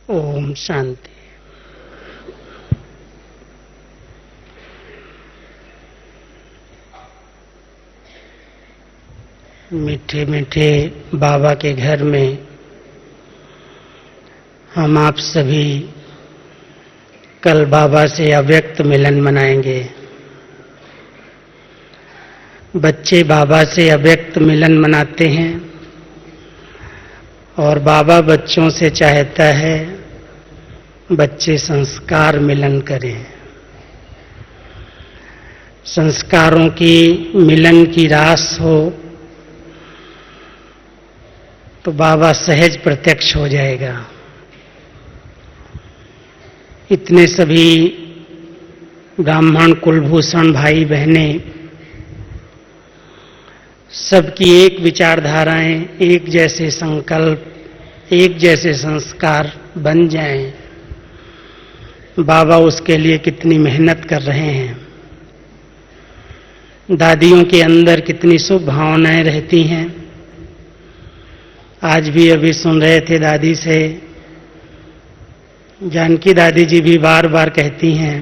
ओम शांति। मीठे मीठे बाबा के घर में हम आप सभी कल बाबा से अव्यक्त मिलन मनाएंगे। बच्चे बाबा से अव्यक्त मिलन मनाते हैं और बाबा बच्चों से चाहता है बच्चे संस्कार मिलन करें। संस्कारों की मिलन की रास हो तो बाबा सहज प्रत्यक्ष हो जाएगा। इतने सभी ब्राह्मण कुलभूषण भाई बहनें, सबकी एक विचारधाराएं, एक जैसे संकल्प, एक जैसे संस्कार बन जाएं, बाबा उसके लिए कितनी मेहनत कर रहे हैं। दादियों के अंदर कितनी शुभ भावनाएं रहती हैं। आज भी अभी सुन रहे थे दादी से, जानकी दादी जी भी बार बार कहती हैं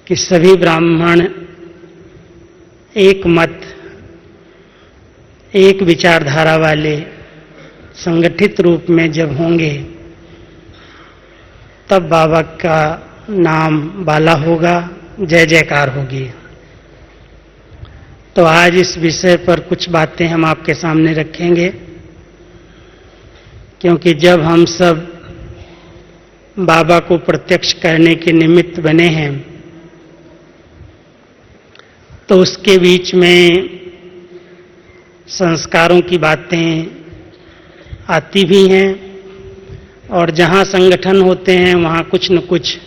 कि सभी ब्राह्मण एक मत, एक विचारधारा वाले संगठित रूप में जब होंगे तब बाबा का नाम बाला होगा, जय जयकार होगी। तो आज इस विषय पर कुछ बातें हम आपके सामने रखेंगे, क्योंकि जब हम सब बाबा को प्रत्यक्ष करने के निमित्त बने हैं तो उसके बीच में संस्कारों की बातें आती भी हैं और जहां संगठन होते हैं वहां कुछ न कुछ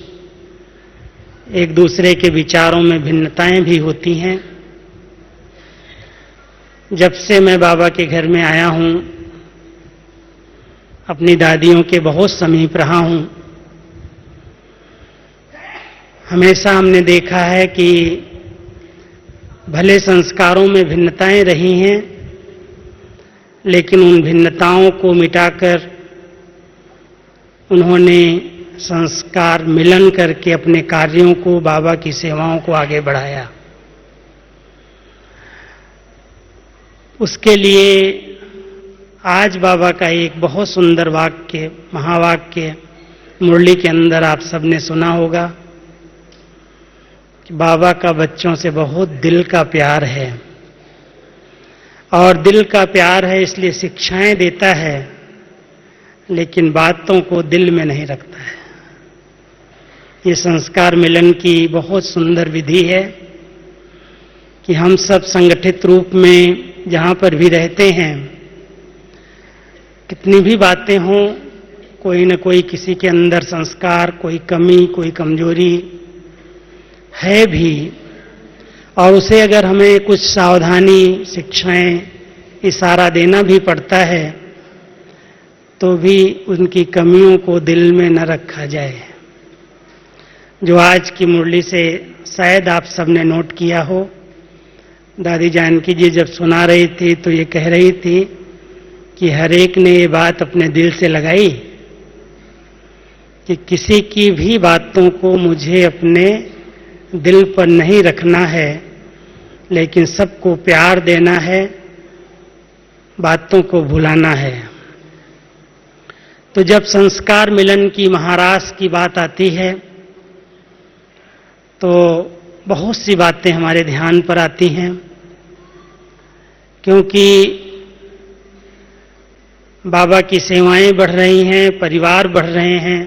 एक दूसरे के विचारों में भिन्नताएं भी होती हैं। जब से मैं बाबा के घर में आया हूं, अपनी दादियों के बहुत समीप रहा हूं, हमेशा हमने देखा है कि भले संस्कारों में भिन्नताएं रही हैं, लेकिन उन भिन्नताओं को मिटाकर उन्होंने संस्कार मिलन करके अपने कार्यों को, बाबा की सेवाओं को आगे बढ़ाया। उसके लिए आज बाबा का एक बहुत सुंदर वाक्य, महावाक्य मुरली के अंदर आप सबने सुना होगा कि बाबा का बच्चों से बहुत दिल का प्यार है और दिल का प्यार है इसलिए शिक्षाएं देता है, लेकिन बातों को दिल में नहीं रखता है। ये संस्कार मिलन की बहुत सुंदर विधि है कि हम सब संगठित रूप में जहां पर भी रहते हैं, कितनी भी बातें हों, कोई न कोई किसी के अंदर संस्कार, कोई कमी, कोई कमजोरी है भी, और उसे अगर हमें कुछ सावधानी, शिक्षाएं, इशारा देना भी पड़ता है तो भी उनकी कमियों को दिल में न रखा जाए। जो आज की मुरली से शायद आप सबने नोट किया हो, दादी जानकी जी जब सुना रही थी तो ये कह रही थी कि हर एक ने ये बात अपने दिल से लगाई कि किसी की भी बातों को मुझे अपने दिल पर नहीं रखना है, लेकिन सबको प्यार देना है, बातों को भुलाना है। तो जब संस्कार मिलन की महारास की बात आती है तो बहुत सी बातें हमारे ध्यान पर आती हैं, क्योंकि बाबा की सेवाएं बढ़ रही हैं, परिवार बढ़ रहे हैं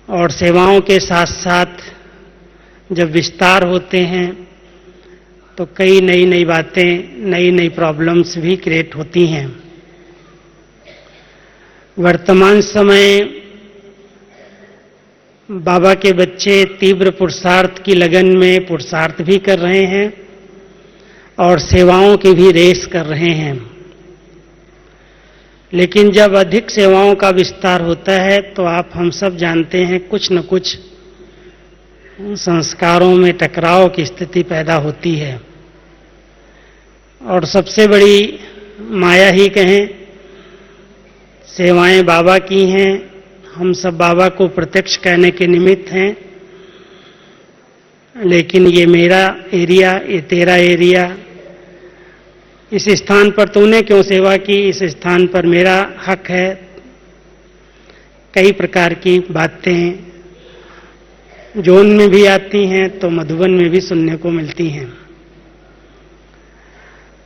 और सेवाओं के साथ साथ जब विस्तार होते हैं तो कई नई नई बातें, नई नई प्रॉब्लम्स भी क्रिएट होती हैं। वर्तमान समय बाबा के बच्चे तीव्र पुरुषार्थ की लगन में पुरुषार्थ भी कर रहे हैं और सेवाओं की भी रेस कर रहे हैं, लेकिन जब अधिक सेवाओं का विस्तार होता है तो आप हम सब जानते हैं कुछ न कुछ संस्कारों में टकराव की स्थिति पैदा होती है। और सबसे बड़ी माया ही कहें, सेवाएं बाबा की हैं, हम सब बाबा को प्रत्यक्ष करने के निमित्त हैं, लेकिन ये मेरा एरिया, ये तेरा एरिया, इस स्थान पर तूने क्यों सेवा की, इस स्थान पर मेरा हक है, कई प्रकार की बातें जोन में भी आती हैं तो मधुबन में भी सुनने को मिलती हैं।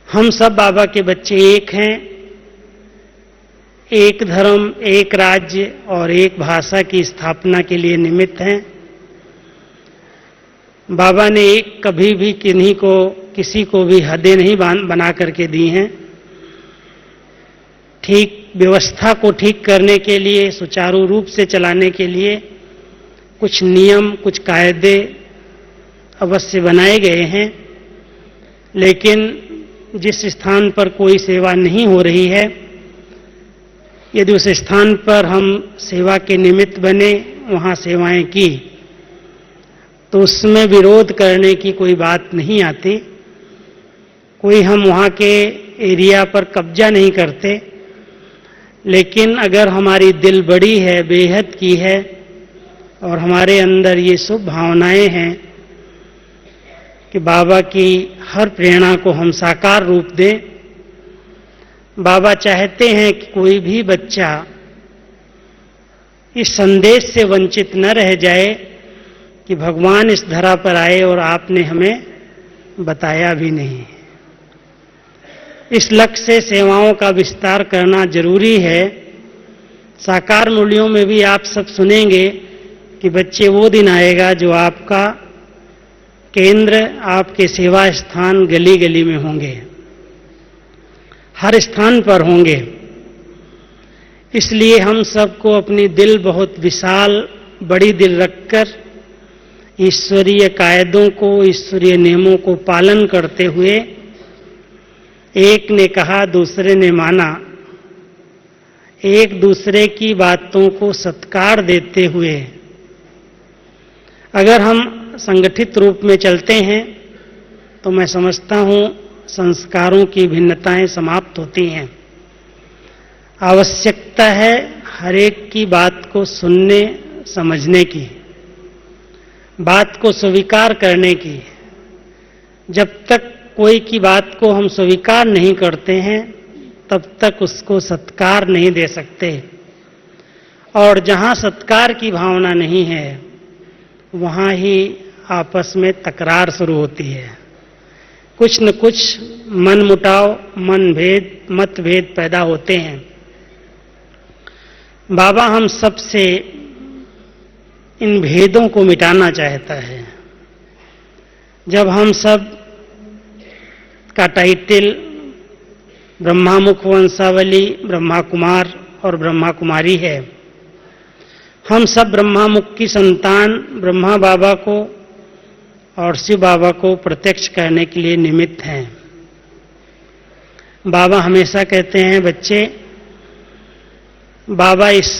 हम सब बाबा के बच्चे एक हैं, एक धर्म, एक राज्य और एक भाषा की स्थापना के लिए निमित्त हैं। बाबा ने कभी भी किसी को भी हदें नहीं बना करके दी हैं। ठीक व्यवस्था को ठीक करने के लिए, सुचारू रूप से चलाने के लिए कुछ नियम, कुछ कायदे अवश्य बनाए गए हैं, लेकिन जिस स्थान पर कोई सेवा नहीं हो रही है, यदि उस स्थान पर हम सेवा के निमित्त बने, वहां सेवाएं की, तो उसमें विरोध करने की कोई बात नहीं आती। कोई हम वहां के एरिया पर कब्जा नहीं करते, लेकिन अगर हमारी दिल बड़ी है, बेहद की है, और हमारे अंदर ये शुभ भावनाएं हैं कि बाबा की हर प्रेरणा को हम साकार रूप दें। बाबा चाहते हैं कि कोई भी बच्चा इस संदेश से वंचित न रह जाए कि भगवान इस धरा पर आए और आपने हमें बताया भी नहीं। इस लक्ष्य से सेवाओं का विस्तार करना जरूरी है। साकार मूल्यों में भी आप सब सुनेंगे कि बच्चे, वो दिन आएगा जो आपका केंद्र, आपके सेवा स्थान गली गली में होंगे, हर स्थान पर होंगे। इसलिए हम सबको अपनी दिल बहुत विशाल, बड़ी दिल रखकर ईश्वरीय कायदों को, ईश्वरीय नियमों को पालन करते हुए, एक ने कहा दूसरे ने माना, एक दूसरे की बातों को सत्कार देते हुए अगर हम संगठित रूप में चलते हैं तो मैं समझता हूं संस्कारों की भिन्नताएं समाप्त होती हैं। आवश्यकता है हर एक की बात को सुनने, समझने की, बात को स्वीकार करने की। जब तक कोई की बात को हम स्वीकार नहीं करते हैं, तब तक उसको सत्कार नहीं दे सकते। और जहां सत्कार की भावना नहीं है, वहां ही आपस में तकरार शुरू होती है। कुछ न कुछ मनमुटाव, मनभेद, मतभेद पैदा होते हैं। बाबा हम सब से इन भेदों को मिटाना चाहता है। जब हम सब का टाइटल ब्रह्मा मुख वंशावली, ब्रह्मा कुमार और ब्रह्मा कुमारी है, हम सब ब्रह्मा मुख की संतान ब्रह्मा बाबा को और शिव बाबा को प्रत्यक्ष करने के लिए निमित्त हैं। बाबा हमेशा कहते हैं, बच्चे, बाबा इस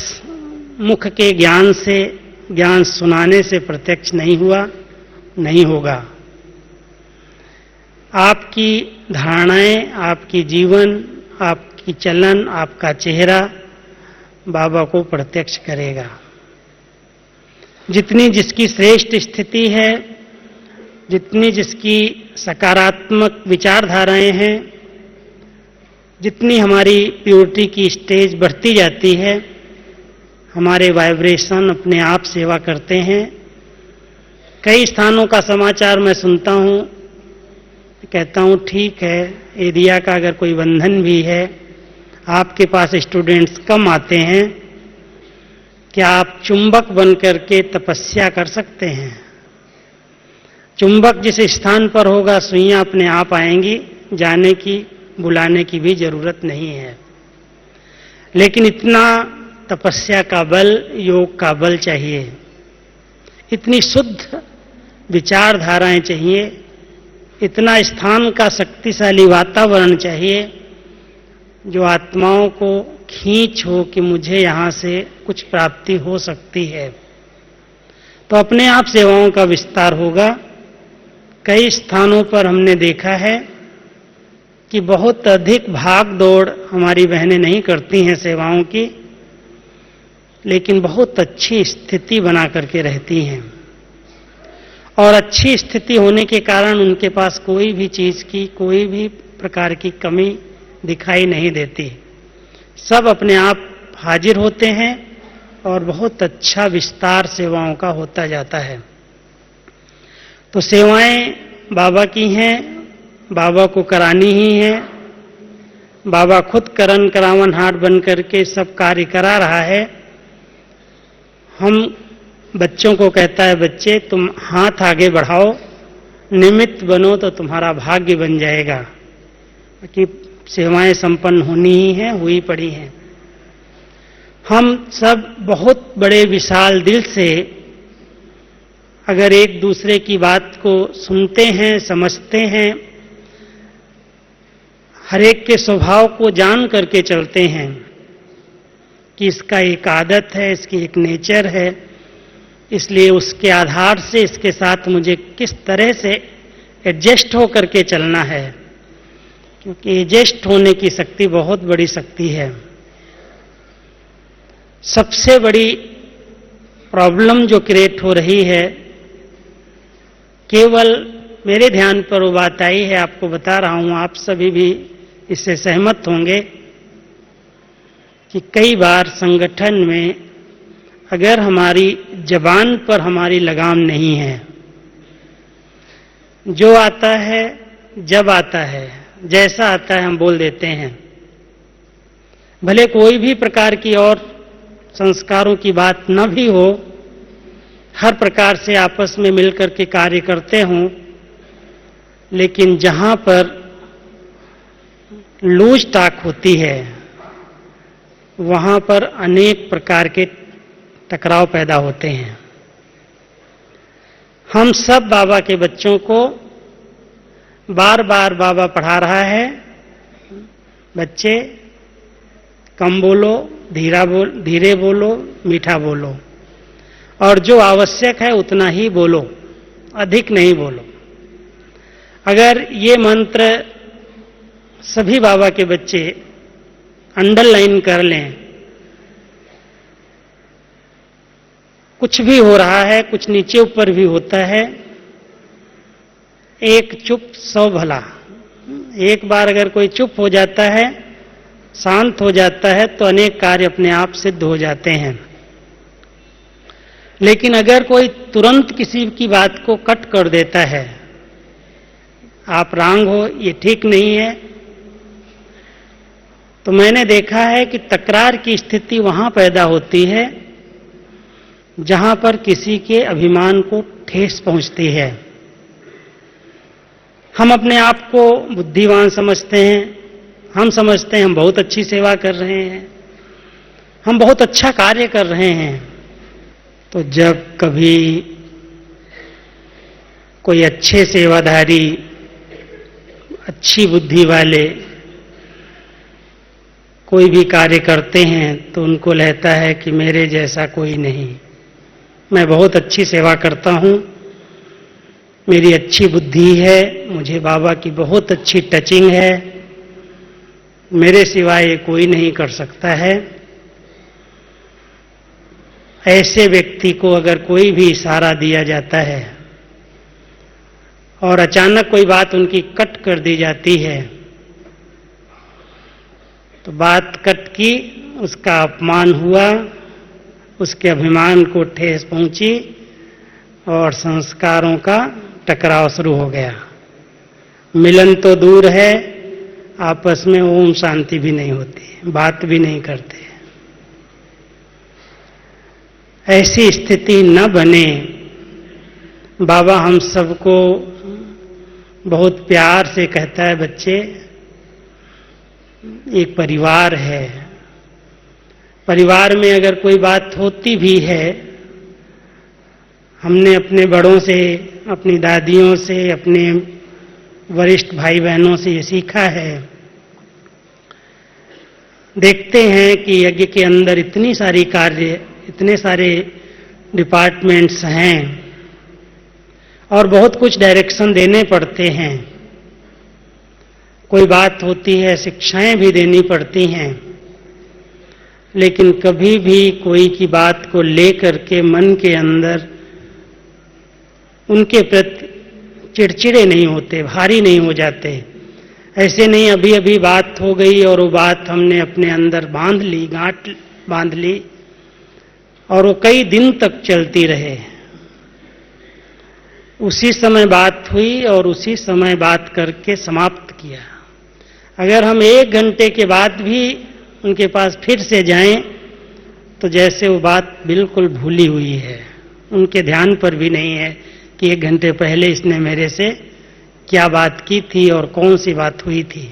मुख के ज्ञान से, ज्ञान सुनाने से प्रत्यक्ष नहीं हुआ, नहीं होगा। आपकी धारणाएं, आपकी जीवन, आपकी चलन, आपका चेहरा बाबा को प्रत्यक्ष करेगा। जितनी जिसकी श्रेष्ठ स्थिति है, जितनी जिसकी सकारात्मक विचारधाराएं हैं, जितनी हमारी प्योरिटी की स्टेज बढ़ती जाती है, हमारे वाइब्रेशन अपने आप सेवा करते हैं। कई स्थानों का समाचार मैं सुनता हूं, कहता हूं ठीक है, एरिया का अगर कोई बंधन भी है, आपके पास स्टूडेंट्स कम आते हैं, क्या आप चुंबक बन करके तपस्या कर सकते हैं? चुंबक जिस स्थान पर होगा, सुइयां अपने आप आएंगी, जाने की, बुलाने की भी जरूरत नहीं है। लेकिन इतना तपस्या का बल, योग का बल चाहिए, इतनी शुद्ध विचारधाराएं चाहिए, इतना स्थान का शक्तिशाली वातावरण चाहिए जो आत्माओं को खींच हो कि मुझे यहां से कुछ प्राप्ति हो सकती है। तो अपने आप सेवाओं का विस्तार होगा। कई स्थानों पर हमने देखा है कि बहुत अधिक भाग दौड़ हमारी बहनें नहीं करती हैं सेवाओं की, लेकिन बहुत अच्छी स्थिति बना करके रहती हैं। और अच्छी स्थिति होने के कारण उनके पास कोई भी चीज की, कोई भी प्रकार की कमी दिखाई नहीं देती। सब अपने आप हाजिर होते हैं और बहुत अच्छा विस्तार सेवाओं का होता जाता है। तो सेवाएं बाबा की हैं, बाबा को करानी ही है। बाबा खुद करन करावन हाट बन करके सब कार्य करा रहा है। हम बच्चों को कहता है, बच्चे तुम हाथ आगे बढ़ाओ, निमित्त बनो तो तुम्हारा भाग्य बन जाएगा, कि सेवाएं संपन्न होनी ही हैं, हुई पड़ी हैं। हम सब बहुत बड़े विशाल दिल से अगर एक दूसरे की बात को सुनते हैं, समझते हैं, हर एक के स्वभाव को जान करके चलते हैं कि इसका एक आदत है, इसकी एक नेचर है, इसलिए उसके आधार से इसके साथ मुझे किस तरह से एडजस्ट हो करके चलना है, क्योंकि एडजस्ट होने की शक्ति बहुत बड़ी शक्ति है। सबसे बड़ी प्रॉब्लम जो क्रिएट हो रही है, केवल मेरे ध्यान पर वो बात आई है, आपको बता रहा हूं, आप सभी भी इससे सहमत होंगे कि कई बार संगठन में अगर हमारी जबान पर हमारी लगाम नहीं है, जो आता है, जब आता है, जैसा आता है हम बोल देते हैं, भले कोई भी प्रकार की और संस्कारों की बात न भी हो, हर प्रकार से आपस में मिलकर के कार्य करते हों, लेकिन जहां पर लूज टाक होती है वहां पर अनेक प्रकार के टकराव पैदा होते हैं। हम सब बाबा के बच्चों को बार बार बाबा पढ़ा रहा है, बच्चे कम बोलो, धीरे बोलो, मीठा बोलो, और जो आवश्यक है उतना ही बोलो, अधिक नहीं बोलो। अगर ये मंत्र सभी बाबा के बच्चे अंडरलाइन कर लें, कुछ भी हो रहा है, कुछ नीचे ऊपर भी होता है, एक चुप 100 भला। एक बार अगर कोई चुप हो जाता है, शांत हो जाता है, तो अनेक कार्य अपने आप सिद्ध हो जाते हैं। लेकिन अगर कोई तुरंत किसी की बात को कट कर देता है, आप रांग हो, ये ठीक नहीं है, तो मैंने देखा है कि तकरार की स्थिति वहां पैदा होती है जहां पर किसी के अभिमान को ठेस पहुंचती है। हम अपने आप को बुद्धिमान समझते हैं, हम समझते हैं हम बहुत अच्छी सेवा कर रहे हैं, हम बहुत अच्छा कार्य कर रहे हैं। तो जब कभी कोई अच्छे सेवाधारी, अच्छी बुद्धि वाले कोई भी कार्य करते हैं तो उनको लगता है कि मेरे जैसा कोई नहीं, मैं बहुत अच्छी सेवा करता हूं, मेरी अच्छी बुद्धि है, मुझे बाबा की बहुत अच्छी टचिंग है, मेरे सिवाय ये कोई नहीं कर सकता है। ऐसे व्यक्ति को अगर कोई भी इशारा दिया जाता है और अचानक कोई बात उनकी कट कर दी जाती है, तो बात कट की, उसका अपमान हुआ, उसके अभिमान को ठेस पहुंची और संस्कारों का टकराव शुरू हो गया। मिलन तो दूर है, आपस में ओम शांति भी नहीं होती, बात भी नहीं करते। ऐसी स्थिति न बने। बाबा हम सबको बहुत प्यार से कहता है, बच्चे एक परिवार है, परिवार में अगर कोई बात होती भी है, हमने अपने बड़ों से, अपनी दादियों से, अपने वरिष्ठ भाई बहनों से ये सीखा है। देखते हैं कि यज्ञ के अंदर इतनी सारी कार्य, इतने सारे डिपार्टमेंट्स हैं और बहुत कुछ डायरेक्शन देने पड़ते हैं, कोई बात होती है, शिक्षाएं भी देनी पड़ती हैं। लेकिन कभी भी कोई की बात को लेकर के मन के अंदर उनके प्रति चिड़चिड़े नहीं होते, भारी नहीं हो जाते। ऐसे नहीं अभी अभी बात हो गई और वो बात हमने अपने अंदर बांध ली, गांठ बांध ली और वो कई दिन तक चलती रहे। उसी समय बात हुई और उसी समय बात करके समाप्त किया। अगर हम 1 घंटे के बाद भी उनके पास फिर से जाएं तो जैसे वो बात बिल्कुल भूली हुई है, उनके ध्यान पर भी नहीं है कि 1 घंटे पहले इसने मेरे से क्या बात की थी और कौन सी बात हुई थी।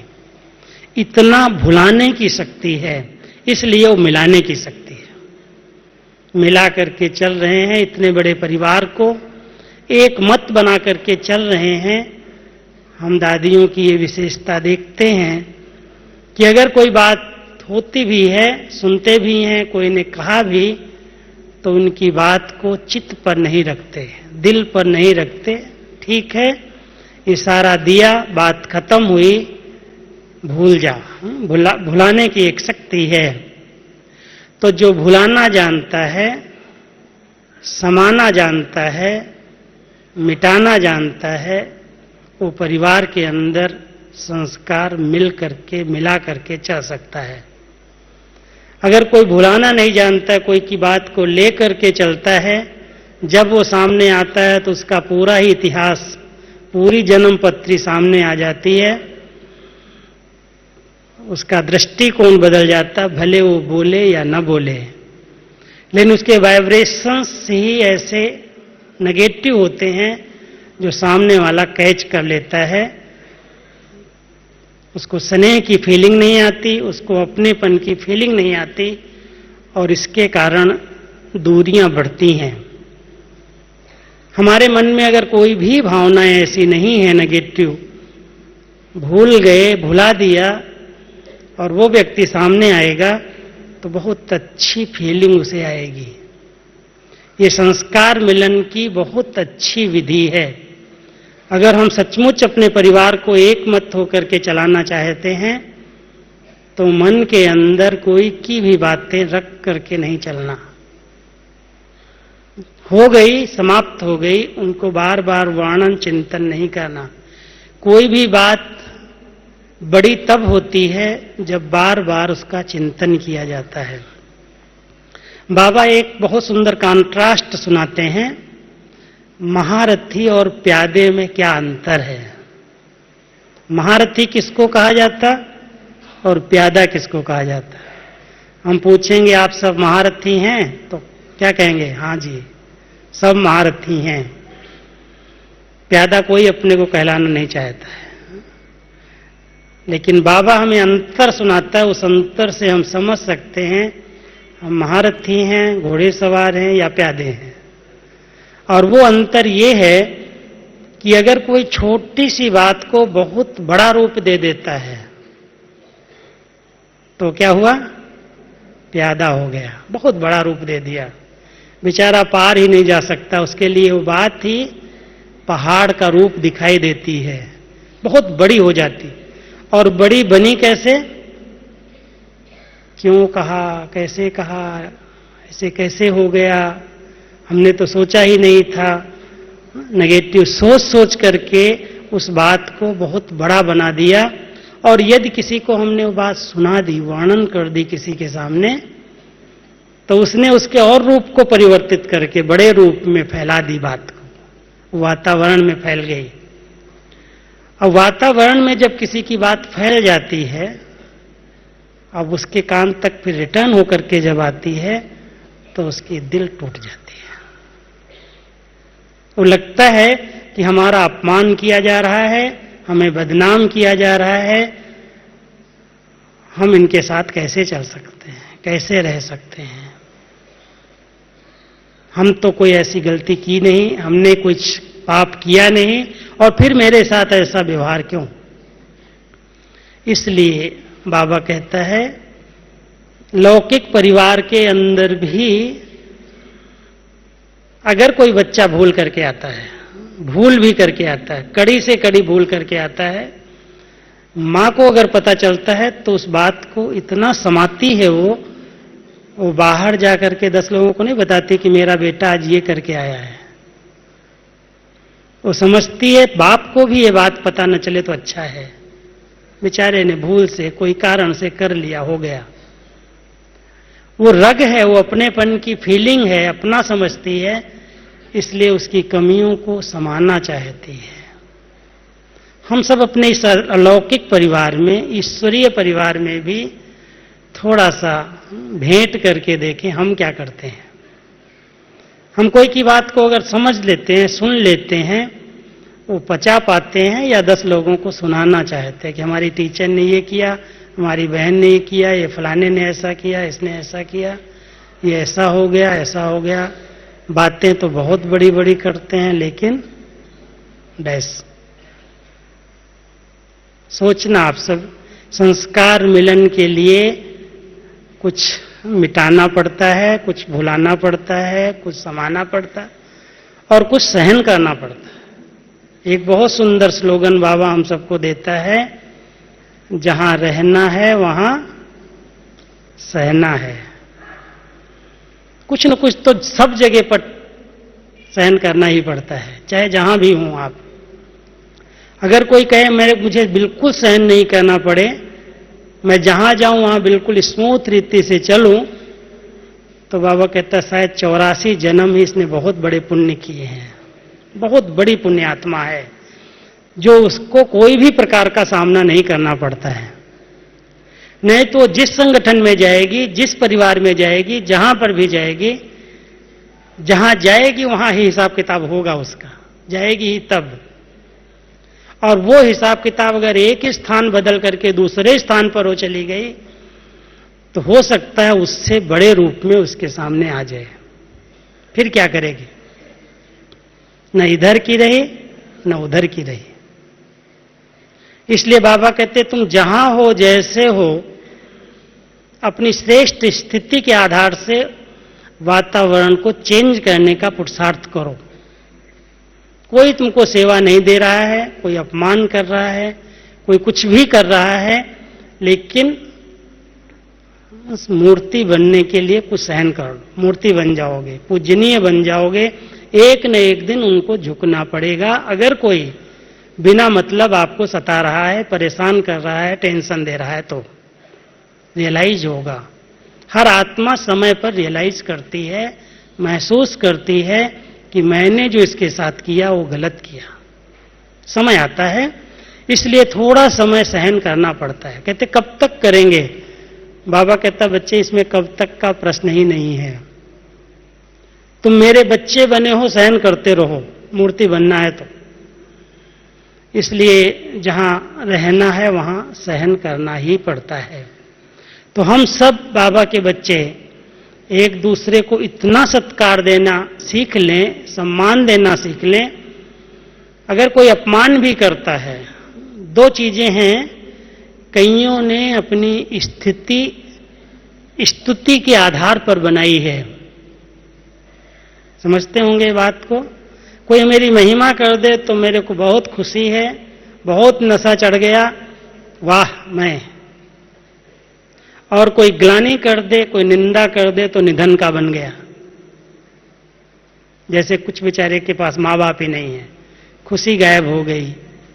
इतना भुलाने की शक्ति है, इसलिए वो मिलाने की शक्ति है। मिला करके चल रहे हैं, इतने बड़े परिवार को एक मत बना करके चल रहे हैं। हम दादियों की ये विशेषता देखते हैं कि अगर कोई बात होती भी है, सुनते भी हैं, कोई ने कहा भी, तो उनकी बात को चित्त पर नहीं रखते, दिल पर नहीं रखते। ठीक है, इशारा दिया, बात खत्म हुई, भूल जा। भुलाने की एक शक्ति है। तो जो भुलाना जानता है, समाना जानता है, मिटाना जानता है, वो परिवार के अंदर संस्कार मिला करके चल सकता है। अगर कोई भुलाना नहीं जानता, कोई की बात को लेकर के चलता है, जब वो सामने आता है तो उसका पूरा ही इतिहास, पूरी जन्म पत्री सामने आ जाती है। उसका दृष्टिकोण बदल जाता, भले वो बोले या न बोले, लेकिन उसके वाइब्रेशंस ही ऐसे नेगेटिव होते हैं जो सामने वाला कैच कर लेता है। उसको स्नेह की फीलिंग नहीं आती, उसको अपनेपन की फीलिंग नहीं आती और इसके कारण दूरियां बढ़ती हैं। हमारे मन में अगर कोई भी भावनाएं ऐसी नहीं है नेगेटिव, भूल गए, भुला दिया और वो व्यक्ति सामने आएगा तो बहुत अच्छी फीलिंग उसे आएगी। ये संस्कार मिलन की बहुत अच्छी विधि है। अगर हम सचमुच अपने परिवार को एक मत होकर के चलाना चाहते हैं तो मन के अंदर कोई की भी बातें रख करके नहीं चलना। हो गई, समाप्त हो गई, उनको बार बार वर्णन चिंतन नहीं करना। कोई भी बात बड़ी तब होती है जब बार बार उसका चिंतन किया जाता है। बाबा एक बहुत सुंदर कॉन्ट्रास्ट सुनाते हैं, महारथी और प्यादे में क्या अंतर है। महारथी किसको कहा जाता और प्यादा किसको कहा जाता। हम पूछेंगे आप सब महारथी हैं तो क्या कहेंगे, हाँ जी सब महारथी हैं। प्यादा कोई अपने को कहलाना नहीं चाहता है, लेकिन बाबा हमें अंतर सुनाता है। उस अंतर से हम समझ सकते हैं हम महारथी हैं, घोड़े सवार हैं या प्यादे हैं। और वो अंतर ये है कि अगर कोई छोटी सी बात को बहुत बड़ा रूप दे देता है तो क्या हुआ, प्यादा हो गया, बहुत बड़ा रूप दे दिया, बेचारा पार ही नहीं जा सकता। उसके लिए वो बात ही पहाड़ का रूप दिखाई देती है, बहुत बड़ी हो जाती। और बड़ी बनी कैसे, क्यों कहा, कैसे कहा, ऐसे कैसे हो गया, हमने तो सोचा ही नहीं था। नेगेटिव सोच सोच करके उस बात को बहुत बड़ा बना दिया। और यदि किसी को हमने वो बात सुना दी, वर्णन कर दी किसी के सामने, तो उसने उसके और रूप को परिवर्तित करके बड़े रूप में फैला दी बात को, वातावरण में फैल गई। अब वातावरण में जब किसी की बात फैल जाती है, अब उसके कान तक फिर रिटर्न होकर के जब आती है तो उसकी दिल टूट जाती है। वो लगता है कि हमारा अपमान किया जा रहा है, हमें बदनाम किया जा रहा है, हम इनके साथ कैसे चल सकते हैं, कैसे रह सकते हैं। हम तो कोई ऐसी गलती की नहीं, हमने कुछ पाप किया नहीं और फिर मेरे साथ ऐसा व्यवहार क्यों। इसलिए बाबा कहता है लौकिक परिवार के अंदर भी अगर कोई बच्चा भूल करके आता है, भूल भी करके आता है, कड़ी से कड़ी भूल करके आता है, मां को अगर पता चलता है तो उस बात को इतना समाती है वो वो बाहर जा करके 10 लोगों को नहीं बताती कि मेरा बेटा आज ये करके आया है। वो समझती है बाप को भी ये बात पता न चले तो अच्छा है, बेचारे ने भूल से कोई कारण से कर लिया, हो गया। वो रग है, वो अपनेपन की फीलिंग है, अपना समझती है, इसलिए उसकी कमियों को समाना चाहती है। हम सब अपने इस अलौकिक परिवार में, ईश्वरीय परिवार में भी थोड़ा सा भेंट करके देखें हम क्या करते हैं। हम कोई की बात को अगर समझ लेते हैं, सुन लेते हैं, वो पचा पाते हैं या 10 लोगों को सुनाना चाहते हैं कि हमारी टीचर ने ये किया, हमारी बहन ने ये किया, ये फलाने ने ऐसा किया, इसने ऐसा किया, ये ऐसा हो गया, ऐसा हो गया। बातें तो बहुत बड़ी बड़ी करते हैं, लेकिन डैश सोचना आप सब, संस्कार मिलन के लिए कुछ मिटाना पड़ता है, कुछ भुलाना पड़ता है, कुछ समाना पड़ता है और कुछ सहन करना पड़ता है। एक बहुत सुंदर स्लोगन बाबा हम सबको देता है, जहां रहना है वहां सहना है। कुछ न कुछ तो सब जगह पर सहन करना ही पड़ता है, चाहे जहां भी हों आप। अगर कोई कहे मुझे बिल्कुल सहन नहीं करना पड़े, मैं जहां जाऊं वहां बिल्कुल स्मूथ रीति से चलूं, तो बाबा कहता शायद 84 जन्म ही इसने बहुत बड़े पुण्य किए हैं, बहुत बड़ी पुण्य आत्मा है, जो उसको कोई भी प्रकार का सामना नहीं करना पड़ता है। नहीं तो जिस संगठन में जाएगी, जिस परिवार में जाएगी, जहां पर भी जाएगी, जहां जाएगी वहां ही हिसाब किताब होगा उसका, जाएगी ही तब। और वो हिसाब किताब अगर एक ही स्थान बदल करके दूसरे स्थान पर वो चली गई, तो हो सकता है उससे बड़े रूप में उसके सामने आ जाए। फिर क्या करेगी? न इधर की रही न उधर की रही। इसलिए बाबा कहते तुम जहां हो, जैसे हो, अपनी श्रेष्ठ स्थिति के आधार से वातावरण को चेंज करने का पुरुषार्थ करो। कोई तुमको सेवा नहीं दे रहा है, कोई अपमान कर रहा है, कोई कुछ भी कर रहा है, लेकिन उस मूर्ति बनने के लिए कुछ सहन करो। मूर्ति बन जाओगे, पूजनीय बन जाओगे, एक न एक दिन उनको झुकना पड़ेगा। अगर कोई बिना मतलब आपको सता रहा है, परेशान कर रहा है, टेंशन दे रहा है, तो रियलाइज होगा। हर आत्मा समय पर रियलाइज करती है, महसूस करती है कि मैंने जो इसके साथ किया वो गलत किया। समय आता है, इसलिए थोड़ा समय सहन करना पड़ता है। कहते कब तक करेंगे? बाबा कहता बच्चे इसमें कब तक का प्रश्न ही नहीं है। तुम मेरे बच्चे बने हो, सहन करते रहो, मूर्ति बनना है तो। इसलिए जहां रहना है वहां सहन करना ही पड़ता है। तो हम सब बाबा के बच्चे एक दूसरे को इतना सत्कार देना सीख लें, सम्मान देना सीख लें। अगर कोई अपमान भी करता है, 2 चीजें हैं, कईयों ने अपनी स्थिति स्तुति के आधार पर बनाई है। समझते होंगे बात को। कोई मेरी महिमा कर दे तो मेरे को बहुत खुशी है, बहुत नशा चढ़ गया, वाह मैं। और कोई ग्लानि कर दे, कोई निंदा कर दे तो निधन का बन गया। जैसे कुछ बेचारे के पास माँ बाप ही नहीं है, खुशी गायब हो गई,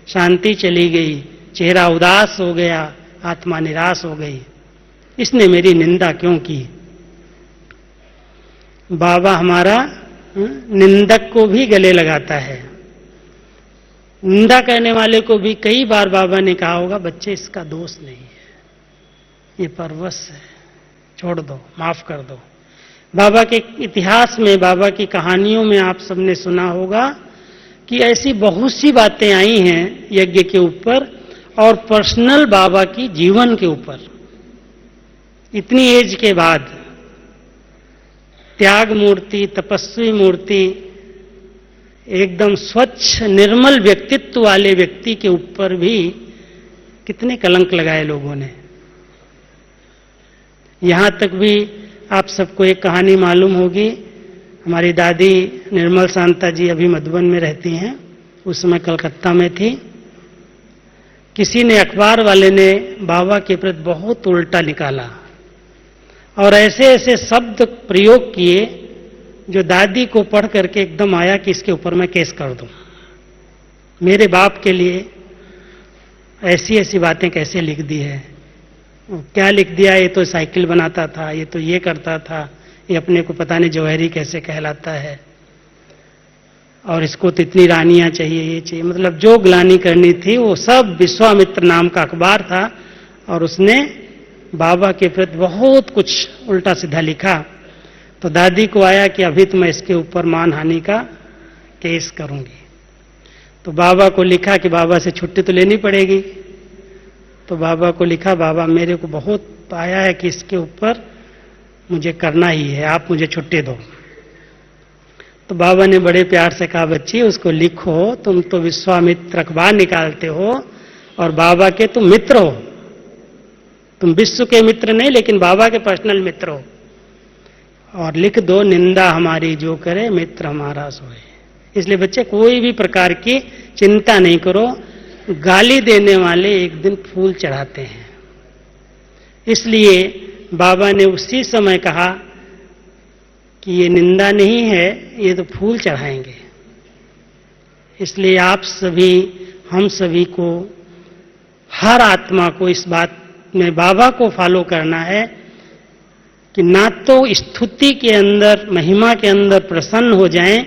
शांति चली गई, चेहरा उदास हो गया, आत्मा निराश हो गई, इसने मेरी निंदा क्यों की। बाबा हमारा निंदक को भी गले लगाता है। निंदा करने वाले को भी कई बार बाबा ने कहा होगा बच्चे इसका दोष नहीं है, ये परवश है, छोड़ दो, माफ कर दो। बाबा के इतिहास में, बाबा की कहानियों में आप सबने सुना होगा कि ऐसी बहुत सी बातें आई हैं यज्ञ के ऊपर और पर्सनल बाबा की जीवन के ऊपर। इतनी एज के बाद त्याग मूर्ति, तपस्वी मूर्ति, एकदम स्वच्छ निर्मल व्यक्तित्व वाले व्यक्ति के ऊपर भी कितने कलंक लगाए लोगों ने। यहां तक भी आप सबको एक कहानी मालूम होगी। हमारी दादी निर्मल शांता जी अभी मधुबन में रहती हैं, उस समय कलकत्ता में थी। किसी ने, अखबार वाले ने बाबा के प्रति बहुत उल्टा निकाला और ऐसे ऐसे शब्द प्रयोग किए जो दादी को पढ़ करके एकदम आया कि इसके ऊपर मैं केस कर दूं। मेरे बाप के लिए ऐसी ऐसी बातें कैसे लिख दी है, क्या लिख दिया, ये तो साइकिल बनाता था, ये तो ये करता था, ये अपने को पता नहीं जौहरी कैसे कहलाता है, और इसको तो इतनी रानियां चाहिए, ये चाहिए। मतलब जो ग्लानि करनी थी वो सब विश्वामित्र नाम का अखबार था, और उसने बाबा के प्रति बहुत कुछ उल्टा सीधा लिखा। तो दादी को आया कि अभी तो मैं इसके ऊपर मानहानि का केस करूंगी। तो बाबा को लिखा कि बाबा से छुट्टी तो लेनी पड़ेगी। तो बाबा को लिखा, बाबा मेरे को बहुत आया है कि इसके ऊपर मुझे करना ही है, आप मुझे छुट्टी दो। तो बाबा ने बड़े प्यार से कहा, बच्ची उसको लिखो, तुम तो विश्वामित्र अखबार निकालते हो और बाबा के तुम मित्र हो, तुम विश्व के मित्र नहीं लेकिन बाबा के पर्सनल मित्र हो, और लिख दो, निंदा हमारी जो करे मित्र हमारा सोए। इसलिए बच्चे कोई भी प्रकार की चिंता नहीं करो, गाली देने वाले एक दिन फूल चढ़ाते हैं। इसलिए बाबा ने उसी समय कहा कि ये निंदा नहीं है, ये तो फूल चढ़ाएंगे। इसलिए आप सभी, हम सभी को, हर आत्मा को इस बात में बाबा को फॉलो करना है कि ना तो स्तुति के अंदर, महिमा के अंदर प्रसन्न हो जाएं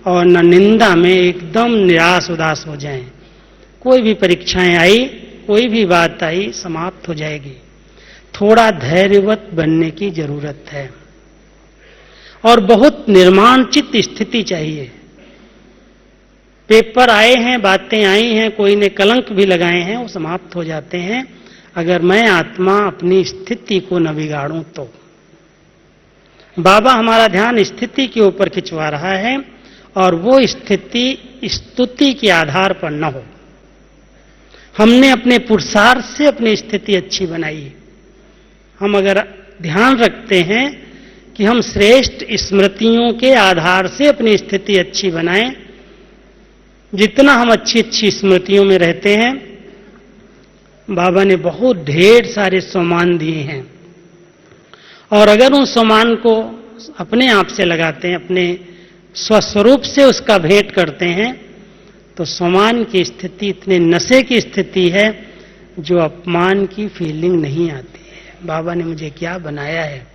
और न निंदा में एकदम निराश उदास हो जाएं। कोई भी परीक्षाएं आई, कोई भी बात आई, समाप्त हो जाएगी। थोड़ा धैर्यवत बनने की जरूरत है और बहुत निर्माणचित स्थिति चाहिए। पेपर आए हैं, बातें आई हैं, कोई ने कलंक भी लगाए हैं, वो समाप्त हो जाते हैं अगर मैं आत्मा अपनी स्थिति को न बिगाड़ूं तो। बाबा हमारा ध्यान स्थिति के ऊपर खिंचवा रहा है और वो स्थिति स्तुति के आधार पर न हो। हमने अपने पुरुषार्थ से अपनी स्थिति अच्छी बनाई। हम अगर ध्यान रखते हैं कि हम श्रेष्ठ स्मृतियों के आधार से अपनी स्थिति अच्छी बनाएं, जितना हम अच्छी अच्छी स्मृतियों में रहते हैं, बाबा ने बहुत ढेर सारे सम्मान दिए हैं, और अगर उन सम्मान को अपने आप से लगाते हैं, अपने स्वस्वरूप से उसका भेंट करते हैं, तो सम्मान की स्थिति इतने नशे की स्थिति है जो अपमान की फीलिंग नहीं आती है। बाबा ने मुझे क्या बनाया है।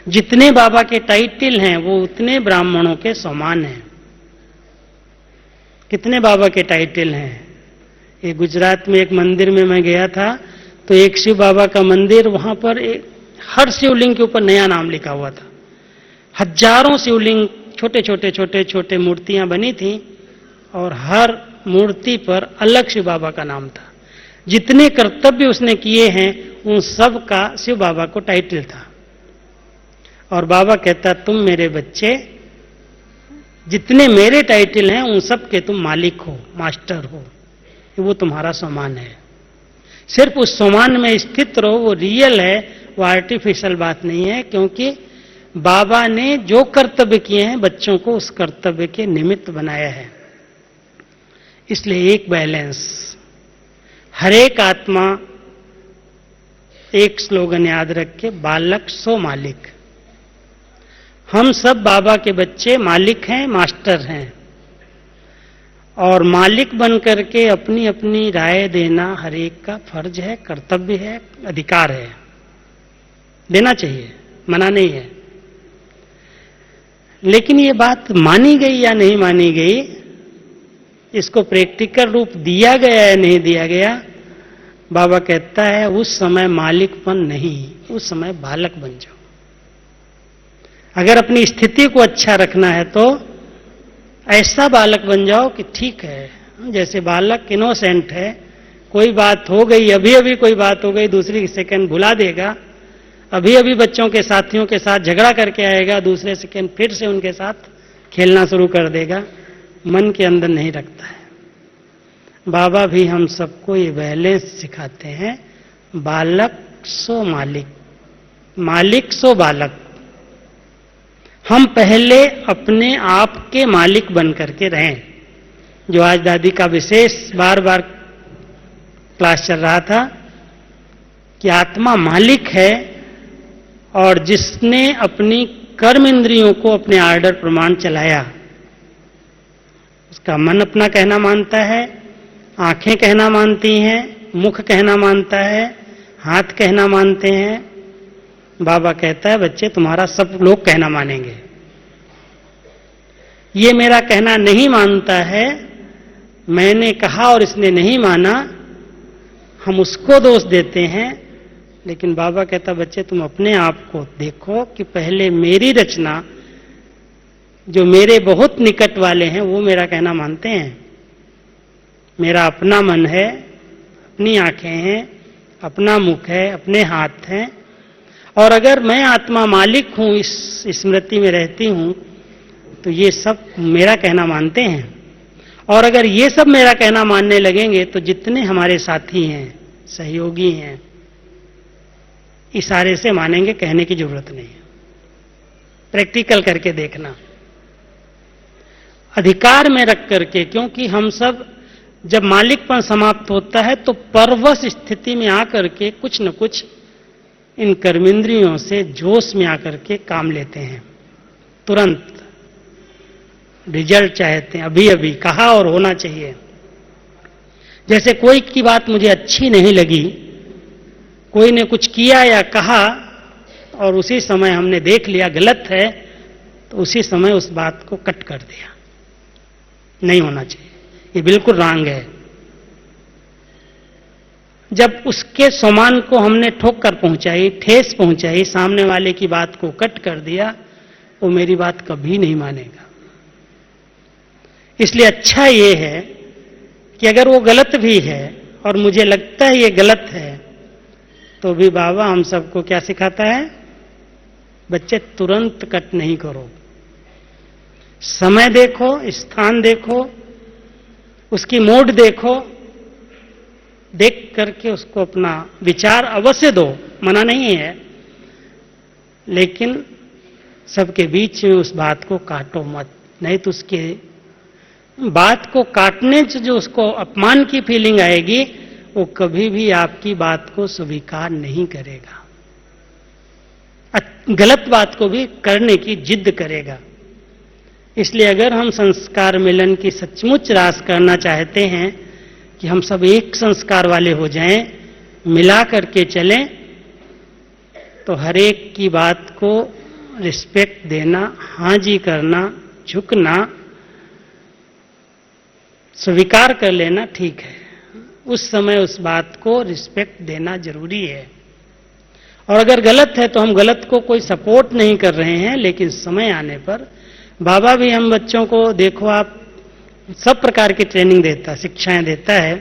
जितने बाबा के टाइटल हैं वो उतने ब्राह्मणों के समान हैं। कितने बाबा के टाइटल हैं। ये गुजरात में एक मंदिर में मैं गया था, तो एक शिव बाबा का मंदिर, वहां पर हर शिवलिंग के ऊपर नया नाम लिखा हुआ था। हजारों शिवलिंग, छोटे छोटे छोटे छोटे मूर्तियां बनी थी और हर मूर्ति पर अलग शिव बाबा का नाम था। जितने कर्तव्य उसने किए हैं उन सब का शिव बाबा को टाइटल था। और बाबा कहता, तुम मेरे बच्चे, जितने मेरे टाइटल हैं उन सब के तुम मालिक हो, मास्टर हो, वो तुम्हारा सम्मान है। सिर्फ उस सम्मान में स्थित रहो, वो रियल है, वो आर्टिफिशियल बात नहीं है। क्योंकि बाबा ने जो कर्तव्य किए हैं बच्चों को उस कर्तव्य के निमित्त बनाया है। इसलिए एक बैलेंस, हर एक आत्मा, एक स्लोगन याद रखे, बालक सो मालिक। हम सब बाबा के बच्चे मालिक हैं, मास्टर हैं, और मालिक बन करके अपनी अपनी राय देना हर एक का फर्ज है, कर्तव्य है, अधिकार है, देना चाहिए, मना नहीं है। लेकिन ये बात मानी गई या नहीं मानी गई, इसको प्रैक्टिकल रूप दिया गया या नहीं दिया गया, बाबा कहता है उस समय मालिकपन नहीं, उस समय बालक बन जाओ। अगर अपनी स्थिति को अच्छा रखना है तो ऐसा बालक बन जाओ कि ठीक है, जैसे बालक इनोसेंट है, कोई बात हो गई, अभी अभी कोई बात हो गई, दूसरी सेकंड भुला देगा, अभी अभी बच्चों के साथियों के साथ झगड़ा करके आएगा, दूसरे सेकंड फिर से उनके साथ खेलना शुरू कर देगा, मन के अंदर नहीं रखता है। बाबा भी हम सबको ये बैलेंस सिखाते हैं, बालक सो मालिक, मालिक सो बालक। हम पहले अपने आप के मालिक बन करके रहें। जो आज दादी का विशेष बार बार क्लास चल रहा था कि आत्मा मालिक है और जिसने अपनी कर्म इंद्रियों को अपने आर्डर प्रमाण चलाया, उसका मन अपना कहना मानता है, आंखें कहना मानती हैं, मुख कहना मानता है, हाथ कहना मानते हैं। बाबा कहता है बच्चे तुम्हारा सब लोग कहना मानेंगे। ये मेरा कहना नहीं मानता है, मैंने कहा और इसने नहीं माना, हम उसको दोष देते हैं। लेकिन बाबा कहता बच्चे तुम अपने आप को देखो कि पहले मेरी रचना, जो मेरे बहुत निकट वाले हैं वो मेरा कहना मानते हैं। मेरा अपना मन है, अपनी आंखें हैं, अपना मुख है, अपने हाथ हैं, और अगर मैं आत्मा मालिक हूं, इस स्मृति में रहती हूं, तो ये सब मेरा कहना मानते हैं। और अगर ये सब मेरा कहना मानने लगेंगे तो जितने हमारे साथी हैं, सहयोगी हैं, इशारे से मानेंगे, कहने की जरूरत नहीं है। प्रैक्टिकल करके देखना, अधिकार में रख करके, क्योंकि हम सब जब मालिकपन समाप्त होता है तो परवश स्थिति में आकर के कुछ न कुछ इन कर्मेंद्रियों से जोश में आकर के काम लेते हैं, तुरंत रिजल्ट चाहते हैं, अभी अभी कहा और होना चाहिए। जैसे कोई की बात मुझे अच्छी नहीं लगी, कोई ने कुछ किया या कहा और उसी समय हमने देख लिया गलत है, तो उसी समय उस बात को कट कर दिया। नहीं होना चाहिए, ये बिल्कुल रॉन्ग है। जब उसके समान को हमने ठोक कर पहुंचाई, ठेस पहुंचाई, सामने वाले की बात को कट कर दिया, वो मेरी बात कभी नहीं मानेगा। इसलिए अच्छा ये है कि अगर वो गलत भी है और मुझे लगता है ये गलत है, तो भी बाबा हम सबको क्या सिखाता है, बच्चे तुरंत कट नहीं करो, समय देखो, स्थान देखो, उसकी मोड देखो, देख करके उसको अपना विचार अवश्य दो, मना नहीं है, लेकिन सबके बीच में उस बात को काटो मत। नहीं तो उसके बात को काटने से जो उसको अपमान की फीलिंग आएगी, वो कभी भी आपकी बात को स्वीकार नहीं करेगा, गलत बात को भी करने की जिद करेगा। इसलिए अगर हम संस्कार मिलन की सचमुच रास करना चाहते हैं कि हम सब एक संस्कार वाले हो जाएं, मिला करके चलें, तो हर एक की बात को रिस्पेक्ट देना, हाँ जी करना, झुकना, स्वीकार कर लेना ठीक है। उस समय उस बात को रिस्पेक्ट देना जरूरी है। और अगर गलत है तो हम गलत को कोई सपोर्ट नहीं कर रहे हैं, लेकिन समय आने पर बाबा भी हम बच्चों को देखो, आप सब प्रकार की ट्रेनिंग देता, शिक्षाएं देता है,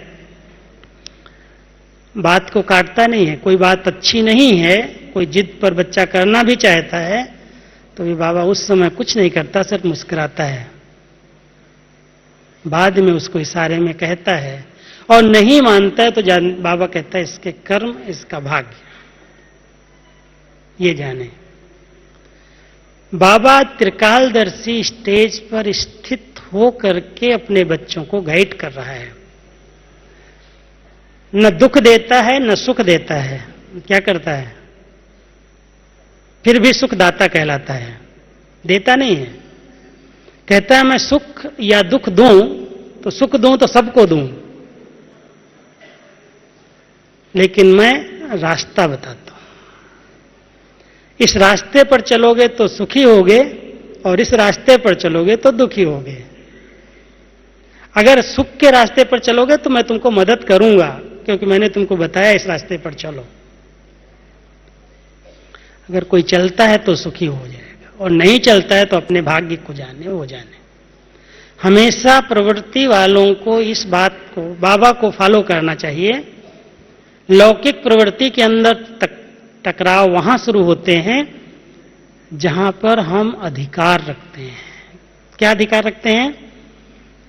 बात को काटता नहीं है। कोई बात अच्छी नहीं है, कोई जिद पर बच्चा करना भी चाहता है, तो भी बाबा उस समय कुछ नहीं करता, सिर्फ मुस्कुराता है, बाद में उसको इशारे में कहता है, और नहीं मानता है तो बाबा कहता है इसके कर्म, इसका भाग्य, ये जाने। बाबा त्रिकालदर्शी स्टेज पर स्थित हो करके अपने बच्चों को गाइड कर रहा है। न दुख देता है न सुख देता है, क्या करता है, फिर भी सुखदाता कहलाता है, देता नहीं है। कहता है मैं सुख या दुख दूं, तो सुख दूं तो सबको दूं, लेकिन मैं रास्ता बताता हूं, इस रास्ते पर चलोगे तो सुखी होगे और इस रास्ते पर चलोगे तो दुखी होगे। अगर सुख के रास्ते पर चलोगे तो मैं तुमको मदद करूंगा, क्योंकि मैंने तुमको बताया इस रास्ते पर चलो। अगर कोई चलता है तो सुखी हो जाएगा, और नहीं चलता है तो अपने भाग्य को जाने, वो जाने। हमेशा प्रवृत्ति वालों को इस बात को, बाबा को फॉलो करना चाहिए। लौकिक प्रवृत्ति के अंदर टकराव वहां शुरू होते हैं जहां पर हम अधिकार रखते हैं। क्या अधिकार रखते हैं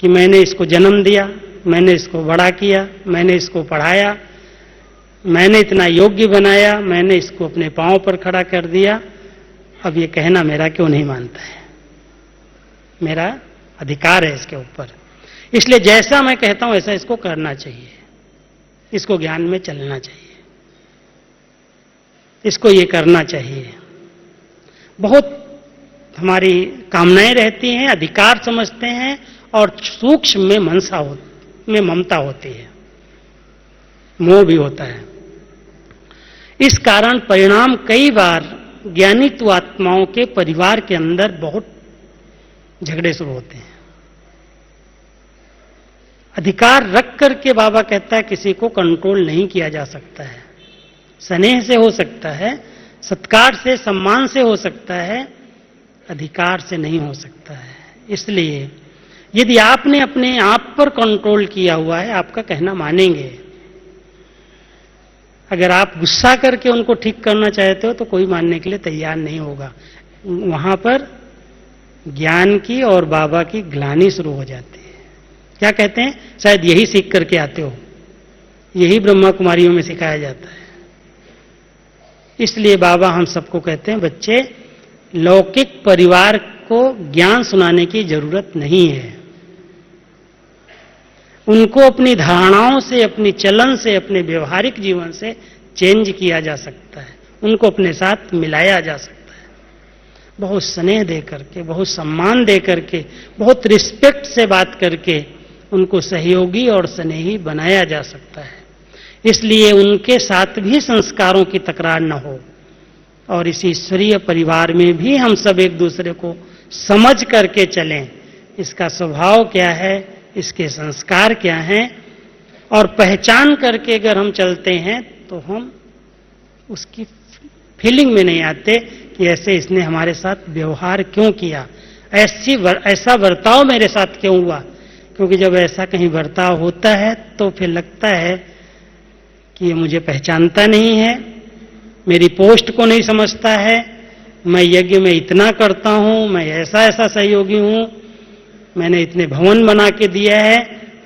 कि मैंने इसको जन्म दिया, मैंने इसको बड़ा किया, मैंने इसको पढ़ाया, मैंने इतना योग्य बनाया, मैंने इसको अपने पांव पर खड़ा कर दिया, अब ये कहना मेरा क्यों नहीं मानता है, मेरा अधिकार है इसके ऊपर। इसलिए जैसा मैं कहता हूं ऐसा इसको करना चाहिए, इसको ज्ञान में चलना चाहिए, इसको ये करना चाहिए। बहुत हमारी कामनाएं रहती हैं, अधिकार समझते हैं और सूक्ष्म में में ममता होती है, मोह भी होता है। इस कारण परिणाम कई बार ज्ञानित्व आत्माओं के परिवार के अंदर बहुत झगड़े शुरू होते हैं। अधिकार रख करके बाबा कहता है किसी को कंट्रोल नहीं किया जा सकता है। स्नेह से हो सकता है, सत्कार से, सम्मान से हो सकता है, अधिकार से नहीं हो सकता है। इसलिए यदि आपने अपने आप पर कंट्रोल किया हुआ है, आपका कहना मानेंगे। अगर आप गुस्सा करके उनको ठीक करना चाहते हो तो कोई मानने के लिए तैयार नहीं होगा। वहां पर ज्ञान की और बाबा की ग्लानि शुरू हो जाती है। क्या कहते हैं? शायद यही सीख करके आते हो, यही ब्रह्मा कुमारियों में सिखाया जाता है। इसलिए बाबा हम सबको कहते हैं, बच्चे, लौकिक परिवार को ज्ञान सुनाने की जरूरत नहीं है। उनको अपनी धारणाओं से, अपनी चलन से, अपने व्यवहारिक जीवन से चेंज किया जा सकता है, उनको अपने साथ मिलाया जा सकता है। बहुत स्नेह दे करके, बहुत सम्मान दे करके, बहुत रिस्पेक्ट से बात करके उनको सहयोगी और स्नेही बनाया जा सकता है। इसलिए उनके साथ भी संस्कारों की तकरार न हो और इस ईश्वरीय परिवार में भी हम सब एक दूसरे को समझ करके चलें। इसका स्वभाव क्या है, इसके संस्कार क्या हैं, और पहचान करके अगर हम चलते हैं तो हम उसकी फीलिंग में नहीं आते कि ऐसे इसने हमारे साथ व्यवहार क्यों किया, ऐसा बर्ताव मेरे साथ क्यों हुआ। क्योंकि जब ऐसा कहीं बर्ताव होता है तो फिर लगता है कि ये मुझे पहचानता नहीं है, मेरी पोस्ट को नहीं समझता है, मैं यज्ञ में इतना करता हूं, मैं ऐसा ऐसा सहयोगी हूं, मैंने इतने भवन बना के दिया है,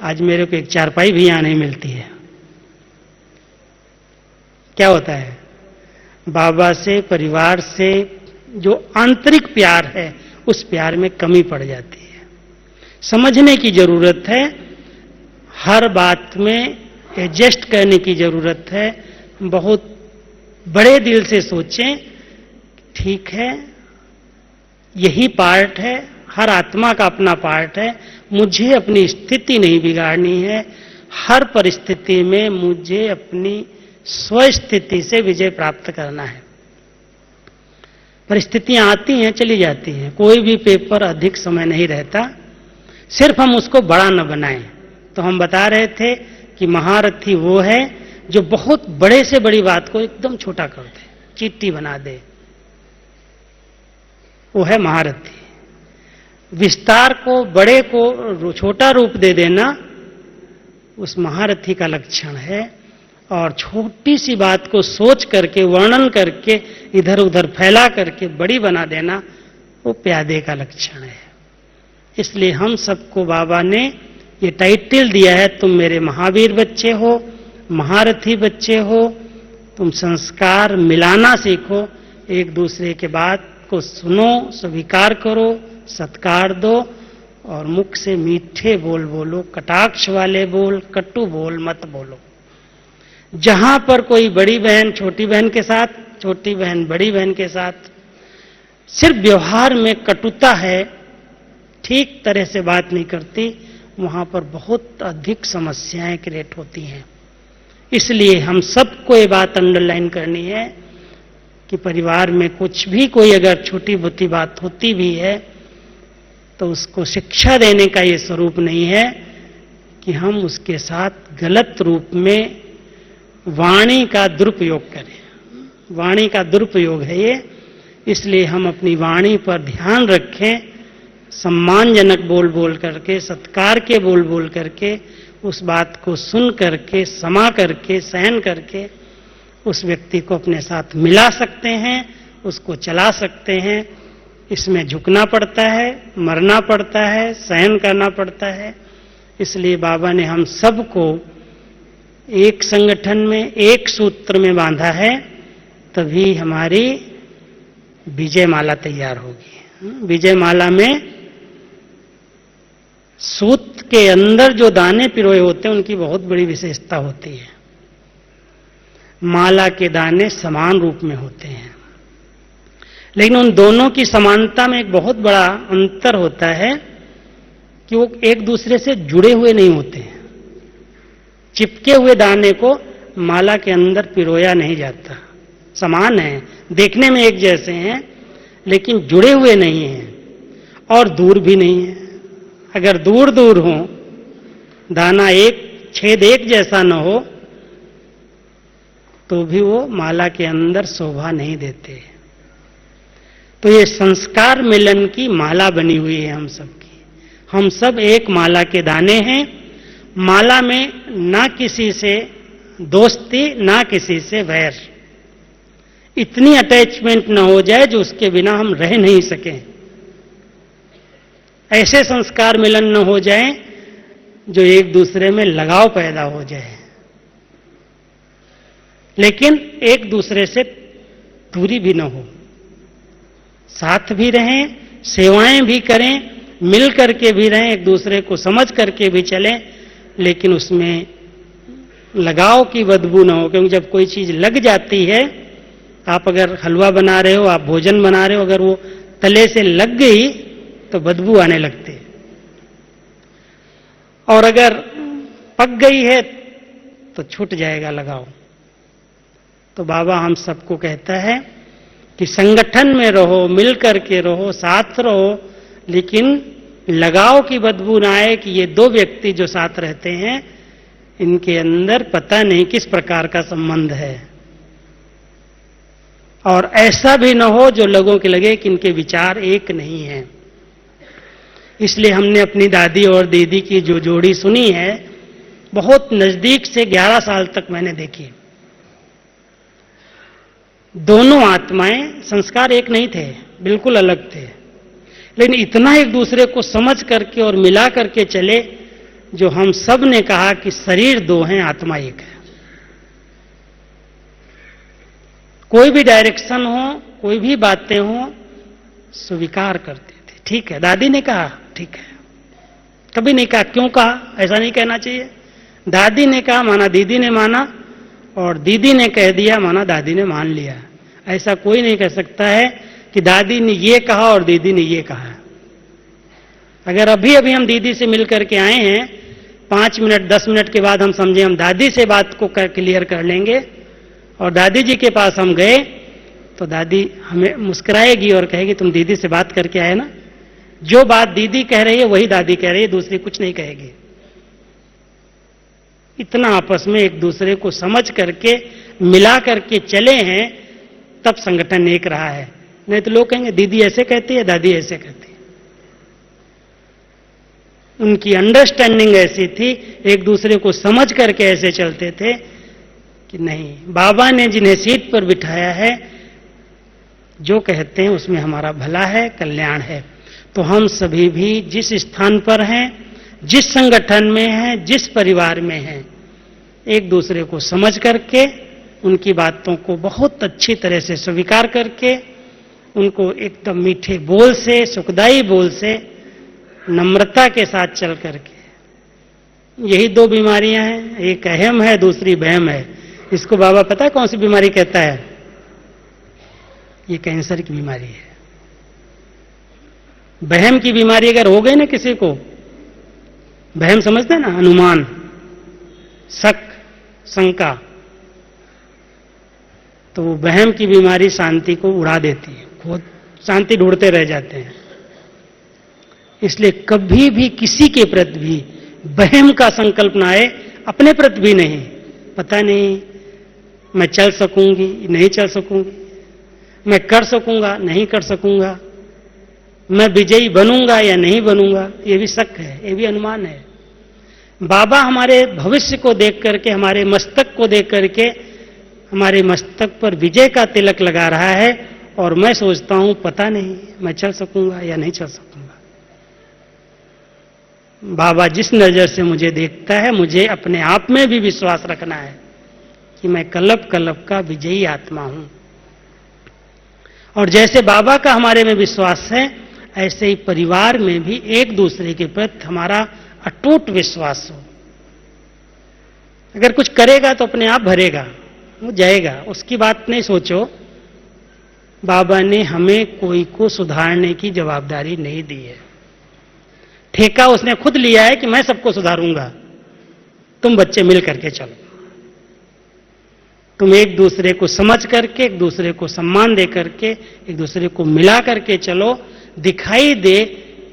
आज मेरे को एक चारपाई भी यहां नहीं मिलती है। क्या होता है? बाबा से, परिवार से जो आंतरिक प्यार है, उस प्यार में कमी पड़ जाती है। समझने की जरूरत है, हर बात में एडजस्ट करने की जरूरत है। बहुत बड़े दिल से सोचें, ठीक है, यही पार्ट है, हर आत्मा का अपना पार्ट है, मुझे अपनी स्थिति नहीं बिगाड़नी है, हर परिस्थिति में मुझे अपनी स्वस्थिति से विजय प्राप्त करना है। परिस्थितियां आती हैं, चली जाती हैं, कोई भी पेपर अधिक समय नहीं रहता, सिर्फ हम उसको बड़ा न बनाएं। तो हम बता रहे थे कि महारथी वो है जो बहुत बड़े से बड़ी बात को एकदम छोटा कर दे, चीटी बना दे, वो है महारथी। विस्तार को, बड़े को छोटा रूप दे देना उस महारथी का लक्षण है, और छोटी सी बात को सोच करके, वर्णन करके, इधर उधर फैला करके बड़ी बना देना वो प्यादे का लक्षण है। इसलिए हम सबको बाबा ने ये टाइटल दिया है, तुम मेरे महावीर बच्चे हो, महारथी बच्चे हो, तुम संस्कार मिलाना सीखो, एक दूसरे के बात को सुनो, स्वीकार करो, सत्कार दो, और मुख से मीठे बोल बोलो, कटाक्ष वाले बोल, कटु बोल मत बोलो। जहां पर कोई बड़ी बहन छोटी बहन के साथ, छोटी बहन बड़ी बहन के साथ सिर्फ व्यवहार में कटुता है, ठीक तरह से बात नहीं करती, वहां पर बहुत अधिक समस्याएं क्रिएट होती हैं। इसलिए हम सबको ये बात अंडरलाइन करनी है कि परिवार में कुछ भी कोई अगर छोटी मोटी बात होती भी है तो उसको शिक्षा देने का ये स्वरूप नहीं है कि हम उसके साथ गलत रूप में वाणी का दुरुपयोग करें। वाणी का दुरुपयोग है ये, इसलिए हम अपनी वाणी पर ध्यान रखें, सम्मानजनक बोल बोल करके, सत्कार के बोल बोल करके, उस बात को सुन करके, समा करके, सहन करके उस व्यक्ति को अपने साथ मिला सकते हैं, उसको चला सकते हैं। इसमें झुकना पड़ता है, मरना पड़ता है, सहन करना पड़ता है। इसलिए बाबा ने हम सबको एक संगठन में, एक सूत्र में बांधा है, तभी हमारी विजय माला तैयार होगी। विजय माला में सूत्र के अंदर जो दाने पिरोए होते हैं उनकी बहुत बड़ी विशेषता होती है। माला के दाने समान रूप में होते हैं, लेकिन उन दोनों की समानता में एक बहुत बड़ा अंतर होता है कि वो एक दूसरे से जुड़े हुए नहीं होते हैं। चिपके हुए दाने को माला के अंदर पिरोया नहीं जाता। समान है, देखने में एक जैसे हैं, लेकिन जुड़े हुए नहीं हैं और दूर भी नहीं है। अगर दूर दूर हो, दाना एक छेद एक जैसा न हो, तो भी वो माला के अंदर शोभा नहीं देते। तो ये संस्कार मिलन की माला बनी हुई है हम सब की। हम सब एक माला के दाने हैं। माला में ना किसी से दोस्ती, ना किसी से वैर। इतनी अटैचमेंट ना हो जाए जो उसके बिना हम रह नहीं सकें। ऐसे संस्कार मिलन न हो जाए जो एक दूसरे में लगाव पैदा हो जाए, लेकिन एक दूसरे से दूरी भी न हो। साथ भी रहें, सेवाएं भी करें, मिल करके भी रहें, एक दूसरे को समझ करके भी चलें, लेकिन उसमें लगाव की बदबू न हो। क्योंकि जब कोई चीज लग जाती है, आप अगर हलवा बना रहे हो, आप भोजन बना रहे हो, अगर वो तले से लग गई तो बदबू आने लगती है, और अगर पक गई है तो छूट जाएगा लगाव। तो बाबा हम सबको कहता है कि संगठन में रहो, मिल करके रहो, साथ रहो, लेकिन लगाव की बदबू ना आए कि ये दो व्यक्ति जो साथ रहते हैं, इनके अंदर पता नहीं किस प्रकार का संबंध है। और ऐसा भी न हो जो लोगों के लगे कि इनके विचार एक नहीं है। इसलिए हमने अपनी दादी और दीदी की जो जोड़ी सुनी है, बहुत नजदीक से 11 साल तक मैंने देखी। दोनों आत्माएं, संस्कार एक नहीं थे, बिल्कुल अलग थे, लेकिन इतना एक दूसरे को समझ करके और मिला करके चले, जो हम सब ने कहा कि शरीर दो हैं, आत्मा एक है। कोई भी डायरेक्शन हो, कोई भी बातें हो, स्वीकार करते थे। ठीक है, दादी ने कहा ठीक है, कभी नहीं कहा क्यों कहा, ऐसा नहीं कहना चाहिए। दादी ने कहा माना, दीदी ने माना, और दीदी ने कह दिया माना, दादी ने मान लिया। ऐसा कोई नहीं कह सकता है कि दादी ने ये कहा और दीदी ने ये कहा। अगर अभी अभी हम दीदी से मिल करके आए हैं, 5 मिनट 10 मिनट के बाद हम समझे हम दादी से बात को क्लियर कर लेंगे, और दादी जी के पास हम गए तो दादी हमें मुस्कुराएगी और कहेगी तुम दीदी से बात करके आए ना। जो बात दीदी कह रही है वही दादी कह रही है, दूसरी कुछ नहीं कहेगी। इतना आपस में एक दूसरे को समझ करके मिला करके चले हैं, तब संगठन एक रहा है। नहीं तो लोग कहेंगे दीदी ऐसे कहती है, दादी ऐसे कहती है। उनकी अंडरस्टैंडिंग ऐसी थी, एक दूसरे को समझ करके ऐसे चलते थे कि नहीं, बाबा ने जिन्हें सीट पर बिठाया है, जो कहते हैं उसमें हमारा भला है, कल्याण है। तो हम सभी भी जिस स्थान पर हैं, जिस संगठन में हैं, जिस परिवार में हैं, एक दूसरे को समझ करके, उनकी बातों को बहुत अच्छी तरह से स्वीकार करके, उनको एकदम मीठे बोल से, सुखदायी बोल से, नम्रता के साथ चल करके। यही दो बीमारियां हैं, एक अहम है, दूसरी वहम है। इसको बाबा पता है कौन सी बीमारी कहता है? ये कैंसर की बीमारी है। वहम की बीमारी अगर हो गई ना किसी को, वहम समझते हैं ना, अनुमान, शक, शंका, तो वहम की बीमारी शांति को उड़ा देती है, खुद शांति ढूंढते रह जाते हैं। इसलिए कभी भी किसी के प्रति भी वहम का संकल्प ना आए, अपने प्रति भी नहीं। पता नहीं मैं चल सकूंगी, नहीं चल सकूंगी, मैं कर सकूंगा, नहीं कर सकूंगा, मैं विजयी बनूंगा या नहीं बनूंगा, ये भी शक है, ये भी अनुमान है। बाबा हमारे भविष्य को देख करके, हमारे मस्तक को देख करके, हमारे मस्तक पर विजय का तिलक लगा रहा है, और मैं सोचता हूं पता नहीं मैं चल सकूंगा या नहीं चल सकूंगा। बाबा जिस नजर से मुझे देखता है, मुझे अपने आप में भी विश्वास रखना है कि मैं कल्प कल्प का विजयी आत्मा हूं। और जैसे बाबा का हमारे में विश्वास है, ऐसे ही परिवार में भी एक दूसरे के प्रति हमारा अटूट विश्वास हो। अगर कुछ करेगा तो अपने आप भरेगा, वो जाएगा, उसकी बात नहीं सोचो। बाबा ने हमें कोई को सुधारने की जवाबदारी नहीं दी है। ठेका उसने खुद लिया है कि मैं सबको सुधारूंगा, तुम बच्चे मिल करके चलो, तुम एक दूसरे को समझ करके, एक दूसरे को सम्मान दे करके, एक दूसरे को मिला करके चलो। दिखाई दे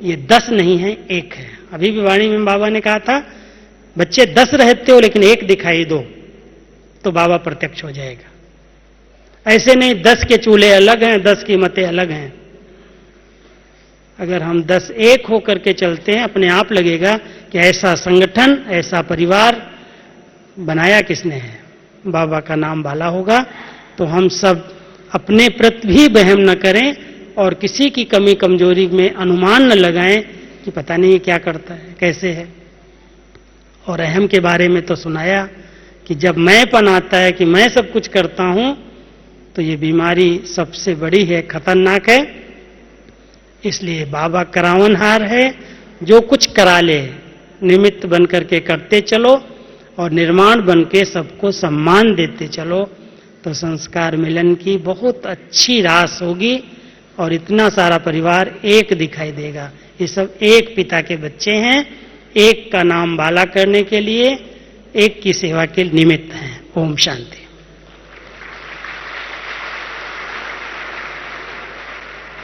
ये 10 नहीं है, 1 है। अभी भी वाणी में बाबा ने कहा था बच्चे 10 रहते हो लेकिन 1 दिखाई दो तो बाबा प्रत्यक्ष हो जाएगा। ऐसे नहीं 10 के चूल्हे अलग हैं, 10 की मतें अलग हैं। अगर हम 10 एक होकर के चलते हैं, अपने आप लगेगा कि ऐसा संगठन, ऐसा परिवार बनाया किसने है, बाबा का नाम बाला होगा। तो हम सब अपने प्रति भी वहम न करें और किसी की कमी कमजोरी में अनुमान न लगाएं कि पता नहीं क्या करता है, कैसे है। और अहम के बारे में तो सुनाया कि जब मैंपन आता है कि मैं सब कुछ करता हूं तो ये बीमारी सबसे बड़ी है, खतरनाक है। इसलिए बाबा करावनहार है, जो कुछ करा ले निमित्त बन करके करते चलो और निर्माण बन के सबको सम्मान देते चलो, तो संस्कार मिलन की बहुत अच्छी रास होगी और इतना सारा परिवार एक दिखाई देगा। ये सब एक पिता के बच्चे हैं, एक का नाम बाला करने के लिए, एक की सेवा के निमित्त हैं। ओम शांति।